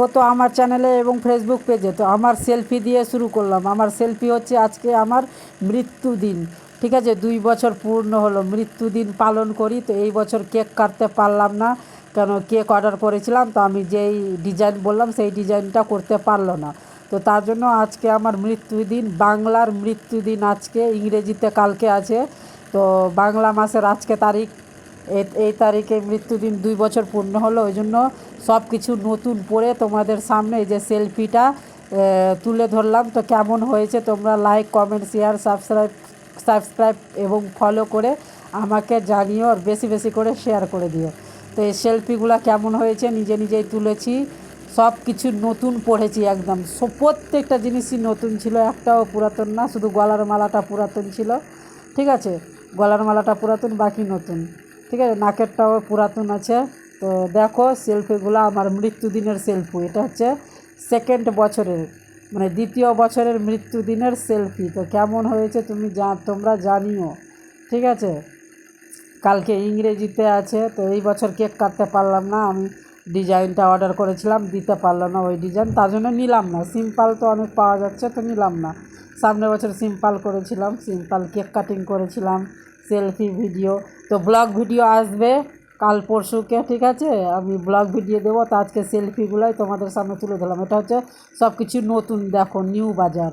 স্বাগত আমার চ্যানেলে এবং ফেসবুক পেজে। তো আমার সেলফি দিয়ে শুরু করলাম। আমার সেলফি হচ্ছে আজকে আমার মৃত্যুদিন, ঠিক আছে। 2 বছর পূর্ণ হলো, মৃত্যুদিন পালন করি। তো এই বছর কেক কাটতে পারলাম না, কেন কেক অর্ডার করেছিলাম, তো আমি যেই ডিজাইন বললাম সেই ডিজাইনটা করতে পারলো না। তো তার জন্য আজকে আমার মৃত্যুদিন, বাংলার মৃত্যুদিন আজকে, ইংরেজিতে কালকে আছে। তো বাংলা মাসের আজকে তারিখ, এই তারিখে মৃত্যুদিন 2 বছর পূর্ণ হলো। ওই জন্য সব কিছু নতুন পরে তোমাদের সামনে এই যে সেলফিটা তুলে ধরলাম। তো কেমন হয়েছে তোমরা লাইক, কমেন্ট, শেয়ার, সাবস্ক্রাইব এবং ফলো করে আমাকে জানিও, আর বেশি বেশি করে শেয়ার করে দিও। তো এই সেলফিগুলো কেমন হয়েছে নিজে নিজেই তুলেছি, সব কিছু নতুন পড়েছি একদম। প্রত্যেকটা জিনিসই নতুন ছিল, একটাও পুরাতন না। শুধু গলার মালাটা পুরাতন ছিল, ঠিক আছে। গলার মালাটা পুরাতন, বাকি নতুন, ঠিক আছে। নাকেরটাও পুরাতন আছে। তো দেখো সেলফিগুলো, আমার মৃত্যুদিনের সেলফি। এটা হচ্ছে সেকেন্ড বছরের, মানে 2য় বছরের মৃত্যুদিনের সেলফি। তো কেমন হয়েছে তোমরা জানিও, ঠিক আছে। কালকে ইংরেজিতে আছে। তো এই বছর কেক কাটতে পারলাম না, আমি ডিজাইনটা অর্ডার করেছিলাম, দিতে পারলো না ওই ডিজাইন, তার জন্য নিলাম না। সিম্পল তো অনেক পাওয়া যাচ্ছে, তো নিলাম না। সামনের বছর সিম্পল করেছিলাম, সিম্পল কেক কাটিং করেছিলাম, সেলফি ভিডিও। তো ব্লগ ভিডিও আসবে কাল পরশুকে, ঠিক আছে। আমি ব্লগ ভিডিও দেবো। তো আজকে সেলফিগুলোই তোমাদের সামনে তুলে ধরলাম। এটা হচ্ছে সব কিছু নতুন, দেখো নিউ বাজার।